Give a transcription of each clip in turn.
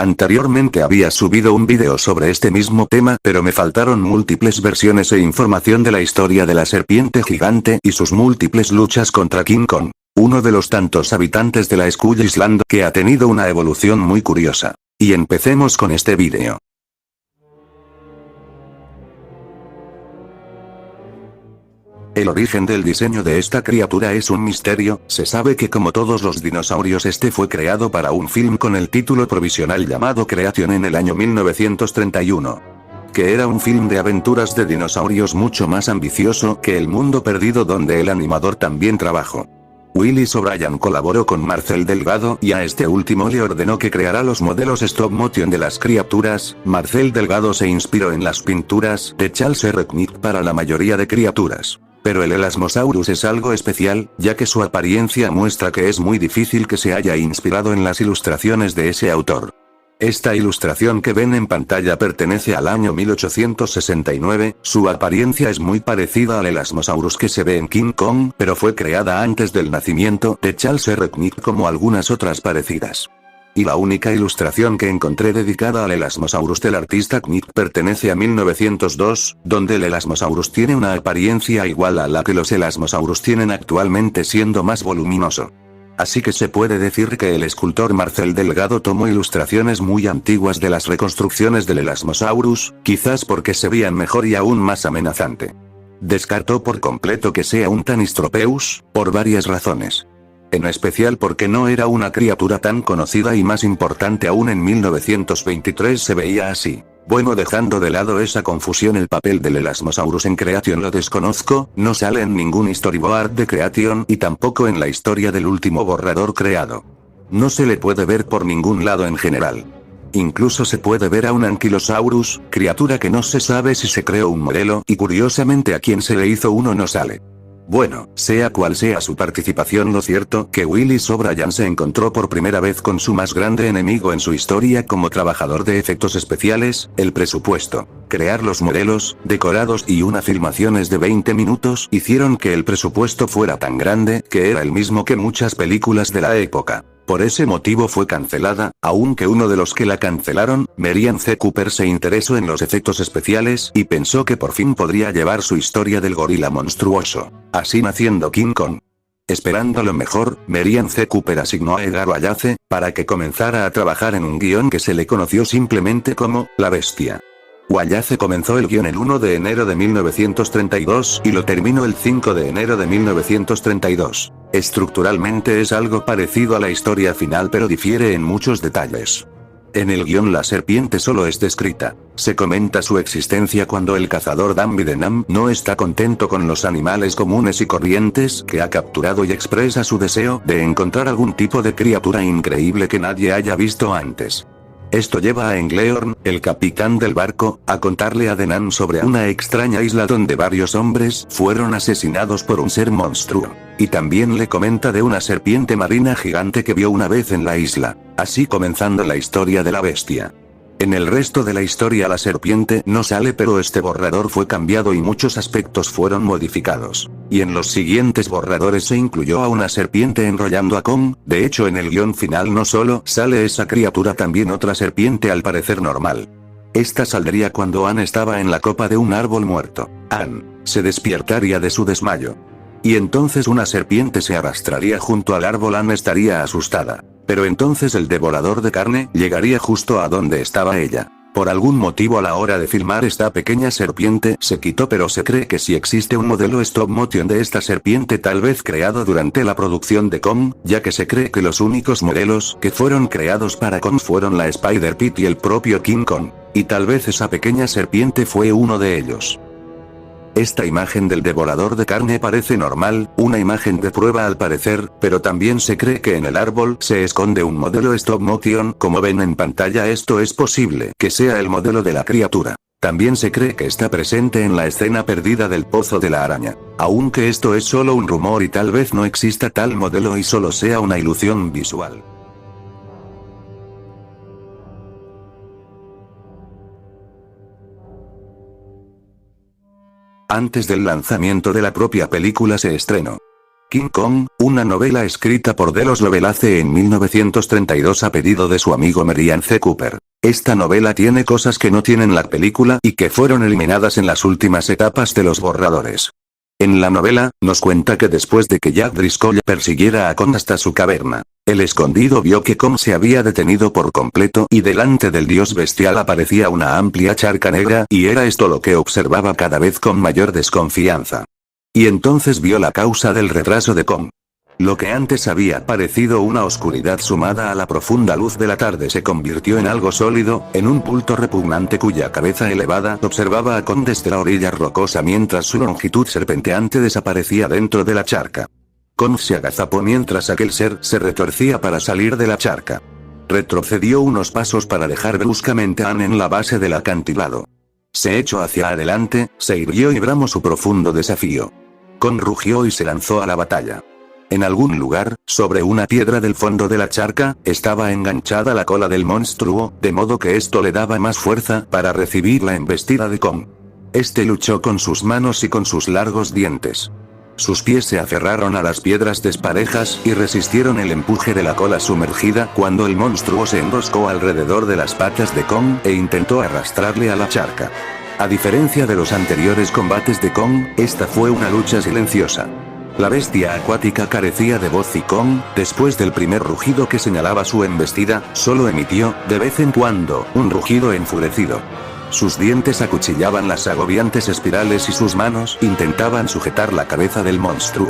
Anteriormente había subido un video sobre este mismo tema, pero me faltaron múltiples versiones e información de la historia de la serpiente gigante y sus múltiples luchas contra King Kong, uno de los tantos habitantes de la Skull Island que ha tenido una evolución muy curiosa. Y empecemos con este video. El origen del diseño de esta criatura es un misterio. Se sabe que como todos los dinosaurios este fue creado para un film con el título provisional llamado Creation en el año 1931. Que era un film de aventuras de dinosaurios mucho más ambicioso que El Mundo Perdido, donde el animador también trabajó. Willis O'Brien colaboró con Marcel Delgado y a este último le ordenó que creara los modelos stop motion de las criaturas. Marcel Delgado se inspiró en las pinturas de Charles R. Knight para la mayoría de criaturas. Pero el Elasmosaurus es algo especial, ya que su apariencia muestra que es muy difícil que se haya inspirado en las ilustraciones de ese autor. Esta ilustración que ven en pantalla pertenece al año 1869, su apariencia es muy parecida al Elasmosaurus que se ve en King Kong, pero fue creada antes del nacimiento de Charles R. Knight como algunas otras parecidas. Y la única ilustración que encontré dedicada al Elasmosaurus del artista Knight pertenece a 1902, donde el Elasmosaurus tiene una apariencia igual a la que los Elasmosaurus tienen actualmente, siendo más voluminoso. Así que se puede decir que el escultor Marcel Delgado tomó ilustraciones muy antiguas de las reconstrucciones del Elasmosaurus, quizás porque se veían mejor y aún más amenazante. Descartó por completo que sea un Tanystropeus, por varias razones. En especial porque no era una criatura tan conocida y más importante aún en 1923 se veía así. Bueno, dejando de lado esa confusión, el papel del Elasmosaurus en Creation lo desconozco, no sale en ningún storyboard de Creation y tampoco en la historia del último borrador creado. No se le puede ver por ningún lado en general. Incluso se puede ver a un Ankylosaurus, criatura que no se sabe si se creó un modelo y curiosamente a quien se le hizo uno no sale. Bueno, sea cual sea su participación, lo cierto que Willis O'Brien se encontró por primera vez con su más grande enemigo en su historia como trabajador de efectos especiales, el presupuesto. Crear los modelos, decorados y unas filmaciones de 20 minutos hicieron que el presupuesto fuera tan grande que era el mismo que muchas películas de la época. Por ese motivo fue cancelada, aunque uno de los que la cancelaron, Merian C. Cooper, se interesó en los efectos especiales y pensó que por fin podría llevar su historia del gorila monstruoso. Así naciendo King Kong. Esperando lo mejor, Merian C. Cooper asignó a Edgar Wallace para que comenzara a trabajar en un guión que se le conoció simplemente como La Bestia. Wallace comenzó el guión el 1 de enero de 1932 y lo terminó el 5 de enero de 1932. Estructuralmente es algo parecido a la historia final, pero difiere en muchos detalles. En el guión la serpiente solo es descrita. Se comenta su existencia cuando el cazador Danby Denham no está contento con los animales comunes y corrientes que ha capturado y expresa su deseo de encontrar algún tipo de criatura increíble que nadie haya visto antes. Esto lleva a Englehorn, el capitán del barco, a contarle a Denham sobre una extraña isla donde varios hombres fueron asesinados por un ser monstruo. Y también le comenta de una serpiente marina gigante que vio una vez en la isla, así comenzando la historia de la bestia. En el resto de la historia la serpiente no sale, pero este borrador fue cambiado y muchos aspectos fueron modificados. Y en los siguientes borradores se incluyó a una serpiente enrollando a Kong. De hecho, en el guión final no solo sale esa criatura, también otra serpiente al parecer normal. Esta saldría cuando Anne estaba en la copa de un árbol muerto. Anne se despiertaría de su desmayo. Y entonces una serpiente se arrastraría junto al árbol. Anne estaría asustada. Pero entonces el devorador de carne llegaría justo a donde estaba ella. Por algún motivo a la hora de filmar esta pequeña serpiente se quitó, pero se cree que sí existe un modelo stop motion de esta serpiente, tal vez creado durante la producción de Kong, ya que se cree que los únicos modelos que fueron creados para Kong fueron la Spider-Pit y el propio King Kong. Y tal vez esa pequeña serpiente fue uno de ellos. Esta imagen del devorador de carne parece normal, una imagen de prueba al parecer, pero también se cree que en el árbol se esconde un modelo stop motion. Como ven en pantalla, esto es posible que sea el modelo de la criatura. También se cree que está presente en la escena perdida del pozo de la araña. Aunque esto es solo un rumor y tal vez no exista tal modelo y solo sea una ilusión visual. Antes del lanzamiento de la propia película se estrenó King Kong, una novela escrita por Delos Lovelace en 1932 a pedido de su amigo Merian C. Cooper. Esta novela tiene cosas que no tienen la película y que fueron eliminadas en las últimas etapas de los borradores. En la novela, nos cuenta que después de que Jack Driscoll persiguiera a Kong hasta su caverna, el escondido vio que Kong se había detenido por completo y delante del dios bestial aparecía una amplia charca negra y era esto lo que observaba cada vez con mayor desconfianza. Y entonces vio la causa del retraso de Kong. Lo que antes había parecido una oscuridad sumada a la profunda luz de la tarde se convirtió en algo sólido, en un bulto repugnante cuya cabeza elevada observaba a Kong desde la orilla rocosa mientras su longitud serpenteante desaparecía dentro de la charca. Kong se agazapó mientras aquel ser se retorcía para salir de la charca. Retrocedió unos pasos para dejar bruscamente a Anne en la base del acantilado. Se echó hacia adelante, se irguió y bramó su profundo desafío. Kong rugió y se lanzó a la batalla. En algún lugar, sobre una piedra del fondo de la charca, estaba enganchada la cola del monstruo, de modo que esto le daba más fuerza para recibir la embestida de Kong. Este luchó con sus manos y con sus largos dientes. Sus pies se aferraron a las piedras desparejas y resistieron el empuje de la cola sumergida cuando el monstruo se enroscó alrededor de las patas de Kong e intentó arrastrarle a la charca. A diferencia de los anteriores combates de Kong, esta fue una lucha silenciosa. La bestia acuática carecía de voz y Kong, después del primer rugido que señalaba su embestida, solo emitió, de vez en cuando, un rugido enfurecido. Sus dientes acuchillaban las agobiantes espirales y sus manos intentaban sujetar la cabeza del monstruo.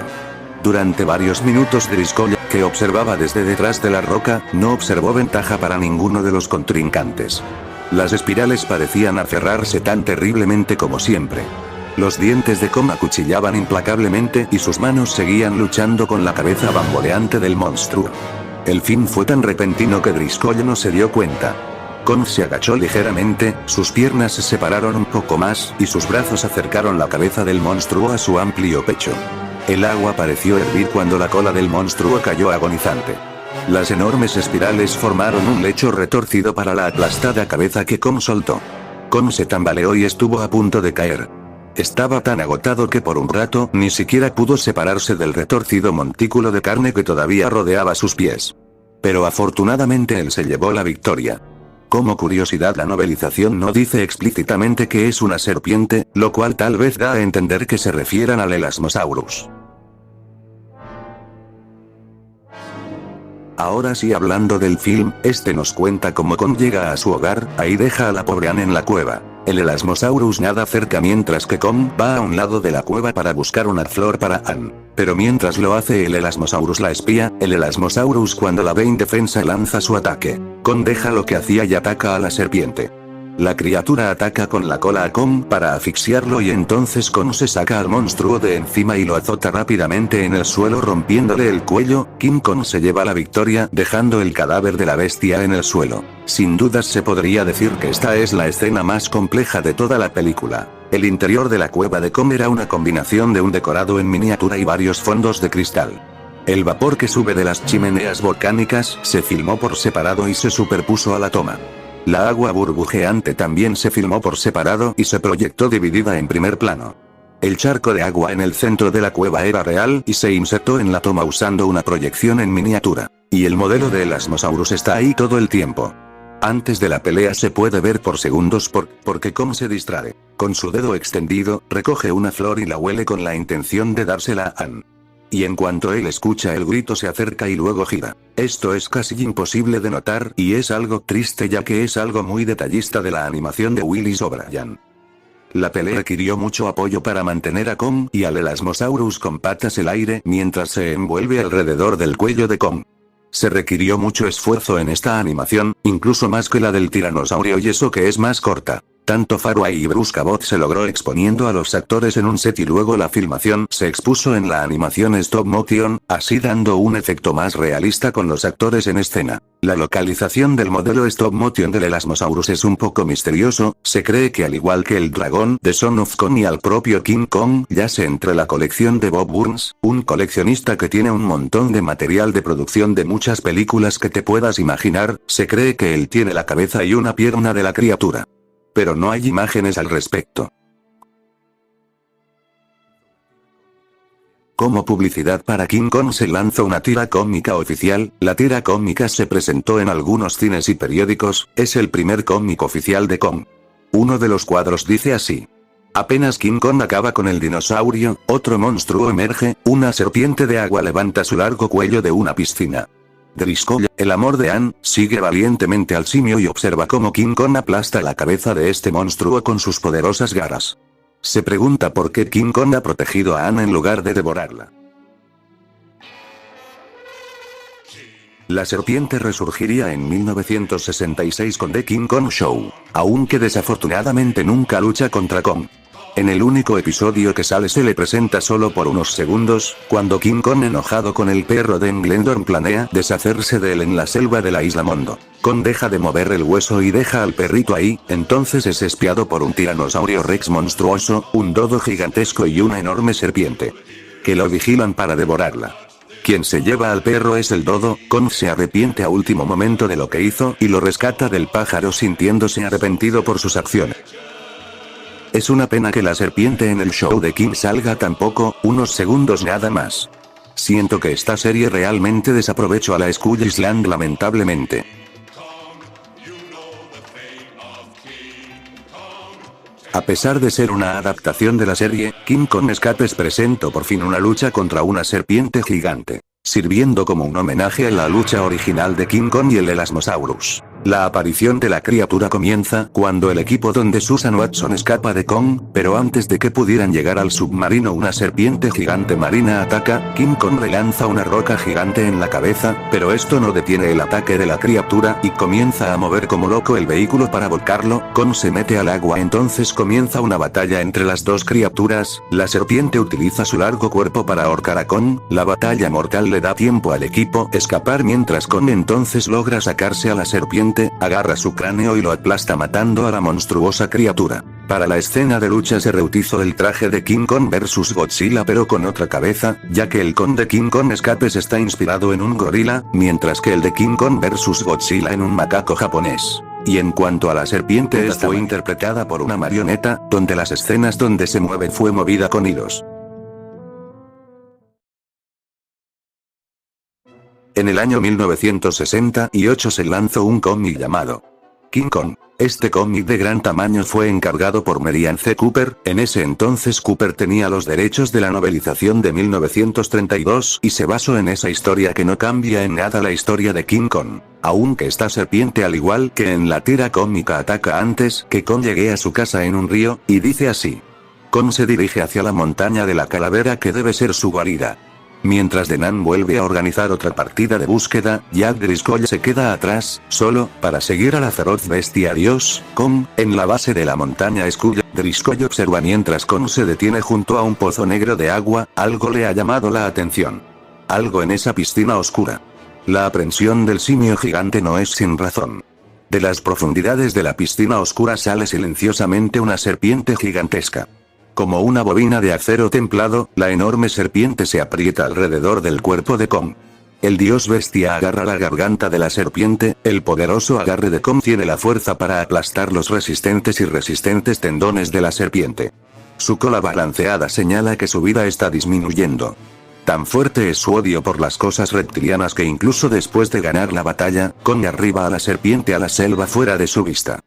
Durante varios minutos Driscoll, que observaba desde detrás de la roca, no observó ventaja para ninguno de los contrincantes. Las espirales parecían aferrarse tan terriblemente como siempre. Los dientes de Kong acuchillaban implacablemente y sus manos seguían luchando con la cabeza bamboleante del monstruo. El fin fue tan repentino que Driscoll no se dio cuenta. Kong se agachó ligeramente, sus piernas se separaron un poco más, y sus brazos acercaron la cabeza del monstruo a su amplio pecho. El agua pareció hervir cuando la cola del monstruo cayó agonizante. Las enormes espirales formaron un lecho retorcido para la aplastada cabeza que Kong soltó. Kong se tambaleó y estuvo a punto de caer. Estaba tan agotado que por un rato ni siquiera pudo separarse del retorcido montículo de carne que todavía rodeaba sus pies. Pero afortunadamente él se llevó la victoria. Como curiosidad, la novelización no dice explícitamente que es una serpiente, lo cual tal vez da a entender que se refieran al Elasmosaurus. Ahora sí, hablando del film, este nos cuenta cómo Kong llega a su hogar, ahí deja a la pobre Anne en la cueva. El Elasmosaurus nada cerca mientras que Kong va a un lado de la cueva para buscar una flor para Anne. Pero mientras lo hace el Elasmosaurus la espía, el Elasmosaurus cuando la ve indefensa lanza su ataque. Kong deja lo que hacía y ataca a la serpiente. La criatura ataca con la cola a Kong para asfixiarlo y entonces Kong se saca al monstruo de encima y lo azota rápidamente en el suelo rompiéndole el cuello. King Kong se lleva la victoria dejando el cadáver de la bestia en el suelo. Sin dudas se podría decir que esta es la escena más compleja de toda la película. El interior de la cueva de Kong era una combinación de un decorado en miniatura y varios fondos de cristal. El vapor que sube de las chimeneas volcánicas se filmó por separado y se superpuso a la toma. La agua burbujeante también se filmó por separado y se proyectó dividida en primer plano. El charco de agua en el centro de la cueva era real y se insertó en la toma usando una proyección en miniatura. Y el modelo de Elasmosaurus está ahí todo el tiempo. Antes de la pelea se puede ver por segundos porque Kong se distrae. Con su dedo extendido, recoge una flor y la huele con la intención de dársela a Anne. Y en cuanto él escucha el grito se acerca y luego gira. Esto es casi imposible de notar y es algo triste ya que es algo muy detallista de la animación de Willis O'Brien. La pelea requirió mucho apoyo para mantener a Kong y al Elasmosaurus con patas el aire mientras se envuelve alrededor del cuello de Kong. Se requirió mucho esfuerzo en esta animación, incluso más que la del tiranosaurio y eso que es más corta. Tanto Farway y Bruce Cabot se logró exponiendo a los actores en un set y luego la filmación se expuso en la animación stop motion, así dando un efecto más realista con los actores en escena. La localización del modelo stop motion del Elasmosaurus es un poco misterioso, se cree que al igual que el dragón de Son of Kong y al propio King Kong yace entre la colección de Bob Burns, un coleccionista que tiene un montón de material de producción de muchas películas que te puedas imaginar, se cree que él tiene la cabeza y una pierna de la criatura. Pero no hay imágenes al respecto. Como publicidad para King Kong se lanzó una tira cómica oficial, la tira cómica se presentó en algunos cines y periódicos, es el primer cómic oficial de Kong. Uno de los cuadros dice así. Apenas King Kong acaba con el dinosaurio, otro monstruo emerge, una serpiente de agua levanta su largo cuello de una piscina. Driscoll, el amor de Anne, sigue valientemente al simio y observa cómo King Kong aplasta la cabeza de este monstruo con sus poderosas garras. Se pregunta por qué King Kong ha protegido a Anne en lugar de devorarla. La serpiente resurgiría en 1966 con The King Kong Show, aunque desafortunadamente nunca lucha contra Kong. En el único episodio que sale se le presenta solo por unos segundos, cuando King Kong enojado con el perro de Englendorf planea deshacerse de él en la selva de la isla Mondo. Kong deja de mover el hueso y deja al perrito ahí, entonces es espiado por un tiranosaurio rex monstruoso, un dodo gigantesco y una enorme serpiente. Que lo vigilan para devorarla. Quien se lleva al perro es el dodo, Kong se arrepiente a último momento de lo que hizo y lo rescata del pájaro sintiéndose arrepentido por sus acciones. Es una pena que la serpiente en el show de King salga tan poco, unos segundos nada más. Siento que esta serie realmente desaprovechó a la Skull Island lamentablemente. A pesar de ser una adaptación de la serie, King Kong Escapes presentó por fin una lucha contra una serpiente gigante, sirviendo como un homenaje a la lucha original de King Kong y el Elasmosaurus. La aparición de la criatura comienza cuando el equipo donde Susan Watson escapa de Kong, pero antes de que pudieran llegar al submarino una serpiente gigante marina ataca, King Kong le lanza una roca gigante en la cabeza, pero esto no detiene el ataque de la criatura y comienza a mover como loco el vehículo para volcarlo, Kong se mete al agua entonces comienza una batalla entre las dos criaturas, la serpiente utiliza su largo cuerpo para ahorcar a Kong, la batalla mortal le da tiempo al equipo escapar mientras Kong entonces logra sacarse a la serpiente, agarra su cráneo y lo aplasta matando a la monstruosa criatura. Para la escena de lucha se reutilizó el traje de King Kong vs Godzilla pero con otra cabeza, ya que el Kong de King Kong Escapes está inspirado en un gorila, mientras que el de King Kong vs Godzilla en un macaco japonés. Y en cuanto a la serpiente esta fue interpretada por una marioneta, donde las escenas donde se mueve fue movida con hilos. En el año 1968 se lanzó un cómic llamado King Kong. Este cómic de gran tamaño fue encargado por Merian C. Cooper, en ese entonces Cooper tenía los derechos de la novelización de 1932 y se basó en esa historia que no cambia en nada la historia de King Kong. Aunque esta serpiente al igual que en la tira cómica ataca antes que Kong llegue a su casa en un río, y dice así. Kong se dirige hacia la montaña de la calavera que debe ser su guarida. Mientras Denan vuelve a organizar otra partida de búsqueda, Jack Driscoll se queda atrás, solo, para seguir a la feroz bestia Dios, Kong, en la base de la montaña Skull. Driscoll observa mientras Kong se detiene junto a un pozo negro de agua, algo le ha llamado la atención. Algo en esa piscina oscura. La aprensión del simio gigante no es sin razón. De las profundidades de la piscina oscura sale silenciosamente una serpiente gigantesca. Como una bobina de acero templado, la enorme serpiente se aprieta alrededor del cuerpo de Kong. El dios bestia agarra la garganta de la serpiente, el poderoso agarre de Kong tiene la fuerza para aplastar los resistentes y resistentes tendones de la serpiente. Su cola balanceada señala que su vida está disminuyendo. Tan fuerte es su odio por las cosas reptilianas que incluso después de ganar la batalla, Kong arriba a la serpiente a la selva fuera de su vista.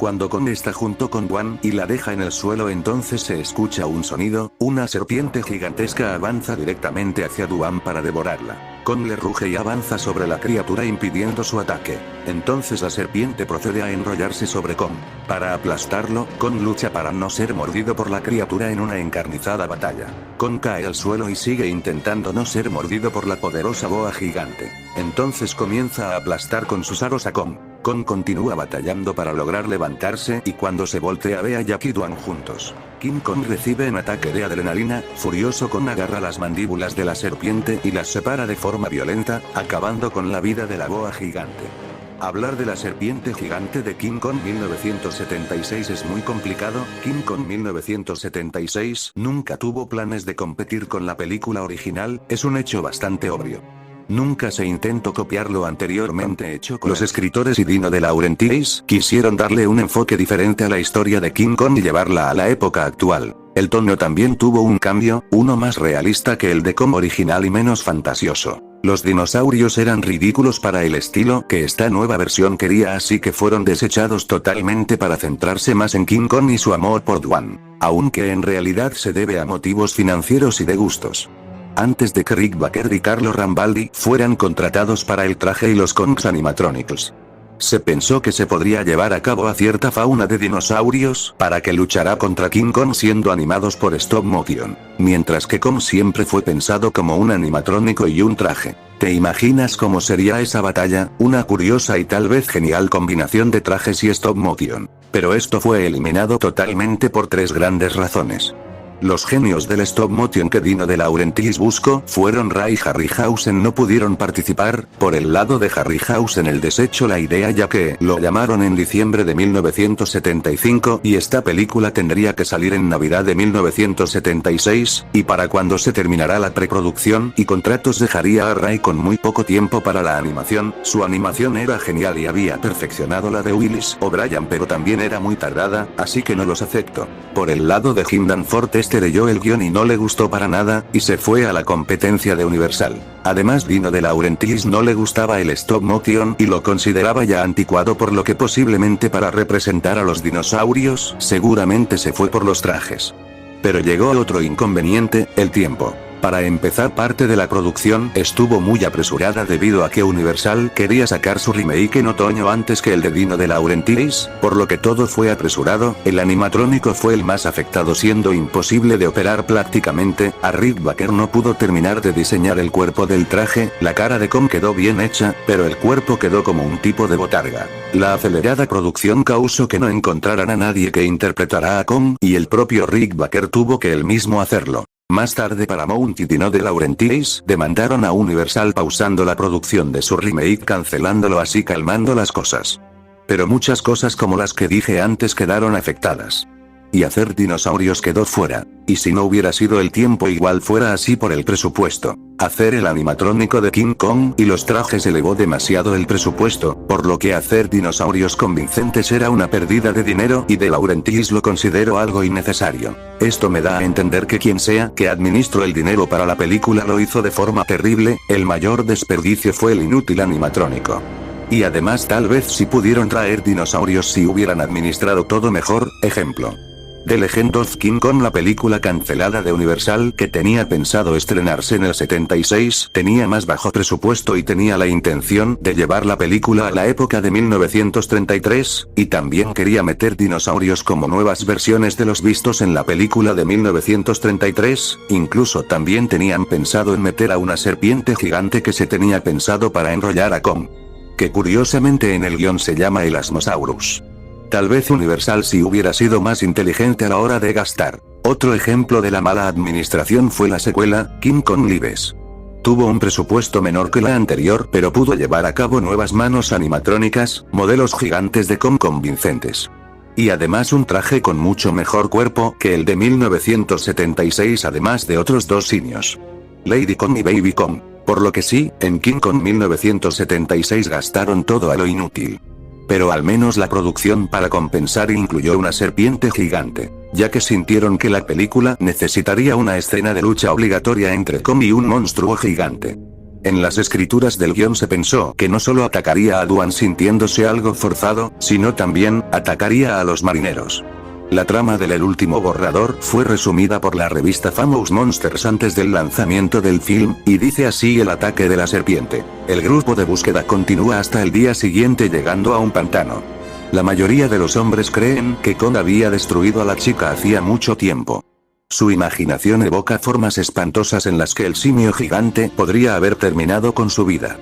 Cuando Kong está junto con Wan y la deja en el suelo entonces se escucha un sonido, una serpiente gigantesca avanza directamente hacia Duan para devorarla. Kong le ruge y avanza sobre la criatura impidiendo su ataque. Entonces la serpiente procede a enrollarse sobre Kong. Para aplastarlo, Kong lucha para no ser mordido por la criatura en una encarnizada batalla. Kong cae al suelo y sigue intentando no ser mordido por la poderosa boa gigante. Entonces comienza a aplastar con sus aros a Kong. Kong continúa batallando para lograr levantarse y cuando se voltea ve a Jack y Duan juntos. King Kong recibe un ataque de adrenalina, furioso Kong agarra las mandíbulas de la serpiente y las separa de forma violenta, acabando con la vida de la boa gigante. Hablar de la serpiente gigante de King Kong 1976 es muy complicado. King Kong 1976 nunca tuvo planes de competir con la película original, es un hecho bastante obvio. Nunca se intentó copiar lo anteriormente hecho con los escritores y Dino De Laurentiis quisieron darle un enfoque diferente a la historia de King Kong y llevarla a la época actual. El tono también tuvo un cambio, uno más realista que el de Kong original y menos fantasioso. Los dinosaurios eran ridículos para el estilo que esta nueva versión quería, así que fueron desechados totalmente para centrarse más en King Kong y su amor por Dwan, aunque en realidad se debe a motivos financieros y de gustos. Antes de que Rick Baker y Carlo Rambaldi fueran contratados para el traje y los Kongs animatronics, se pensó que se podría llevar a cabo a cierta fauna de dinosaurios para que luchará contra King Kong siendo animados por stop motion, mientras que Kong siempre fue pensado como un animatrónico y un traje. ¿Te imaginas cómo sería esa batalla? Una curiosa y tal vez genial combinación de trajes y stop motion. Pero esto fue eliminado totalmente por tres grandes razones. Los genios del stop motion que Dino De Laurentiis buscó fueron Ray Harryhausen no pudieron participar, por el lado de Harryhausen el desecho la idea ya que lo llamaron en diciembre de 1975 y esta película tendría que salir en Navidad de 1976, y para cuando se terminará la preproducción y contratos dejaría a Ray con muy poco tiempo para la animación. Su animación era genial y había perfeccionado la de Willis O'Brien pero también era muy tardada, así que no los aceptó. Por el lado de Jim Danforth leyó el guión y no le gustó para nada, y se fue a la competencia de Universal. Además Dino De Laurentiis no le gustaba el stop motion y lo consideraba ya anticuado, por lo que posiblemente para representar a los dinosaurios, seguramente se fue por los trajes. Pero llegó otro inconveniente, el tiempo. Para empezar, parte de la producción estuvo muy apresurada debido a que Universal quería sacar su remake en otoño antes que el de Dino De Laurentiis, por lo que todo fue apresurado. El animatrónico fue el más afectado, siendo imposible de operar prácticamente. A Rick Baker no pudo terminar de diseñar el cuerpo del traje, la cara de Kong quedó bien hecha, pero el cuerpo quedó como un tipo de botarga. La acelerada producción causó que no encontraran a nadie que interpretara a Kong, y el propio Rick Baker tuvo que él mismo hacerlo. Más tarde Paramount y Dino De Laurentiis demandaron a Universal pausando la producción de su remake, cancelándolo, así calmando las cosas. Pero muchas cosas como las que dije antes quedaron afectadas. Y hacer dinosaurios quedó fuera. Y si no hubiera sido el tiempo igual fuera así por el presupuesto. Hacer el animatrónico de King Kong y los trajes elevó demasiado el presupuesto, por lo que hacer dinosaurios convincentes era una pérdida de dinero y De Laurentiis lo consideró algo innecesario. Esto me da a entender que quien sea que administró el dinero para la película lo hizo de forma terrible. El mayor desperdicio fue el inútil animatrónico. Y además tal vez si pudieron traer dinosaurios si hubieran administrado todo mejor. Ejemplo: The Legend of King Kong, la película cancelada de Universal que tenía pensado estrenarse en el 76, tenía más bajo presupuesto y tenía la intención de llevar la película a la época de 1933, y también quería meter dinosaurios como nuevas versiones de los vistos en la película de 1933, incluso también tenían pensado en meter a una serpiente gigante que se tenía pensado para enrollar a Kong, que curiosamente en el guión se llama el Asmosaurus. Tal vez Universal si hubiera sido más inteligente a la hora de gastar. Otro ejemplo de la mala administración fue la secuela, King Kong Lives. Tuvo un presupuesto menor que la anterior, pero pudo llevar a cabo nuevas manos animatrónicas, modelos gigantes de Kong convincentes. Y además un traje con mucho mejor cuerpo que el de 1976, además de otros dos simios, Lady Kong y Baby Kong. Por lo que sí, en King Kong 1976 gastaron todo a lo inútil. Pero al menos la producción para compensar incluyó una serpiente gigante, ya que sintieron que la película necesitaría una escena de lucha obligatoria entre Kong y un monstruo gigante. En las escrituras del guión se pensó que no solo atacaría a Dwan sintiéndose algo forzado, sino también atacaría a los marineros. La trama del El último borrador fue resumida por la revista Famous Monsters antes del lanzamiento del film, y dice así: el ataque de la serpiente. El grupo de búsqueda continúa hasta el día siguiente llegando a un pantano. La mayoría de los hombres creen que Kong había destruido a la chica hacía mucho tiempo. Su imaginación evoca formas espantosas en las que el simio gigante podría haber terminado con su vida.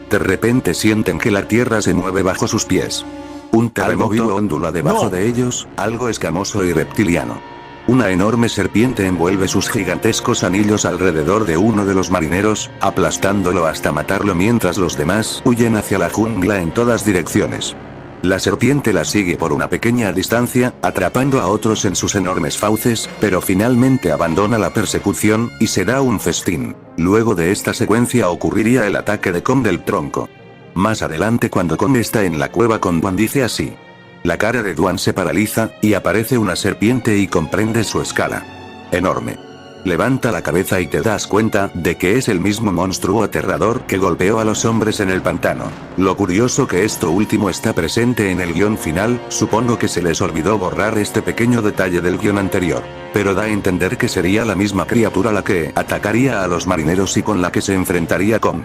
De repente sienten que la tierra se mueve bajo sus pies. Un terremoto ondula debajo de ellos, algo escamoso y reptiliano. Una enorme serpiente envuelve sus gigantescos anillos alrededor de uno de los marineros, aplastándolo hasta matarlo mientras los demás huyen hacia la jungla en todas direcciones. La serpiente la sigue por una pequeña distancia, atrapando a otros en sus enormes fauces, pero finalmente abandona la persecución, y se da un festín. Luego de esta secuencia ocurriría el ataque de Kong del tronco. Más adelante, cuando Kong está en la cueva con Dwan, dice así. La cara de Dwan se paraliza, y aparece una serpiente y comprende su escala. Enorme. Levanta la cabeza y te das cuenta de que es el mismo monstruo aterrador que golpeó a los hombres en el pantano. Lo curioso que esto último está presente en el guión final, supongo que se les olvidó borrar este pequeño detalle del guión anterior. Pero da a entender que sería la misma criatura la que atacaría a los marineros y con la que se enfrentaría Kong.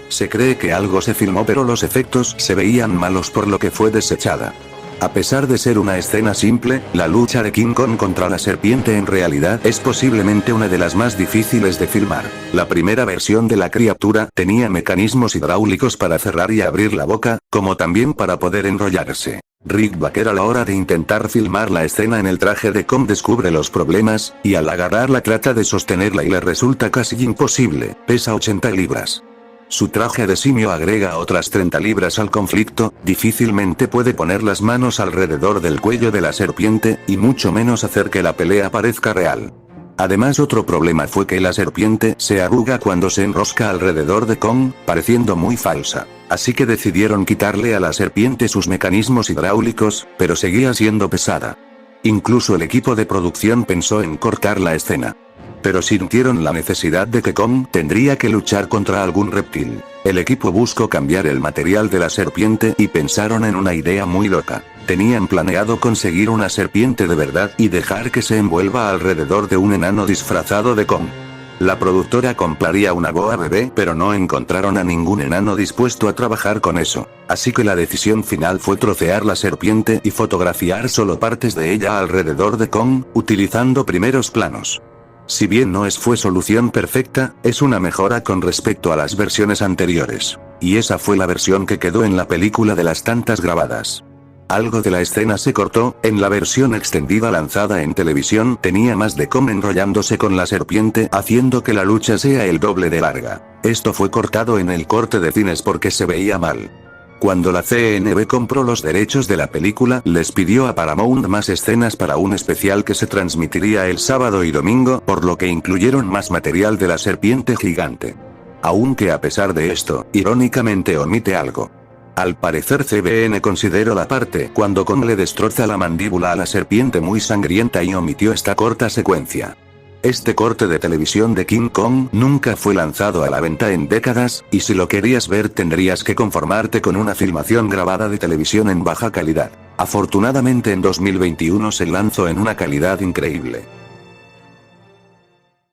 Se cree que algo se filmó, pero los efectos se veían malos, por lo que fue desechada. A pesar de ser una escena simple, la lucha de King Kong contra la serpiente en realidad es posiblemente una de las más difíciles de filmar. La primera versión de la criatura tenía mecanismos hidráulicos para cerrar y abrir la boca, como también para poder enrollarse. Rick Baker, a la hora de intentar filmar la escena en el traje de Kong, descubre los problemas, y al agarrarla trata de sostenerla y le resulta casi imposible. Pesa 80 libras. Su traje de simio agrega otras 30 libras al conflicto, difícilmente puede poner las manos alrededor del cuello de la serpiente, y mucho menos hacer que la pelea parezca real. Además, otro problema fue que la serpiente se arruga cuando se enrosca alrededor de Kong, pareciendo muy falsa. Así que decidieron quitarle a la serpiente sus mecanismos hidráulicos, pero seguía siendo pesada. Incluso el equipo de producción pensó en cortar la escena. Pero sintieron la necesidad de que Kong tendría que luchar contra algún reptil. El equipo buscó cambiar el material de la serpiente y pensaron en una idea muy loca. Tenían planeado conseguir una serpiente de verdad y dejar que se envuelva alrededor de un enano disfrazado de Kong. La productora compraría una boa bebé, pero no encontraron a ningún enano dispuesto a trabajar con eso. Así que la decisión final fue trocear la serpiente y fotografiar solo partes de ella alrededor de Kong, utilizando primeros planos. Si bien no fue solución perfecta, es una mejora con respecto a las versiones anteriores. Y esa fue la versión que quedó en la película de las tantas grabadas. Algo de la escena se cortó, en la versión extendida lanzada en televisión tenía más de Kong enrollándose con la serpiente, haciendo que la lucha sea el doble de larga. Esto fue cortado en el corte de cines porque se veía mal. Cuando la CNB compró los derechos de la película, les pidió a Paramount más escenas para un especial que se transmitiría el sábado y domingo, por lo que incluyeron más material de la serpiente gigante. Aunque a pesar de esto, irónicamente omite algo. Al parecer CBN consideró la parte cuando Kong le destroza la mandíbula a la serpiente muy sangrienta y omitió esta corta secuencia. Este corte de televisión de King Kong nunca fue lanzado a la venta en décadas, y si lo querías ver tendrías que conformarte con una filmación grabada de televisión en baja calidad. Afortunadamente en 2021 se lanzó en una calidad increíble.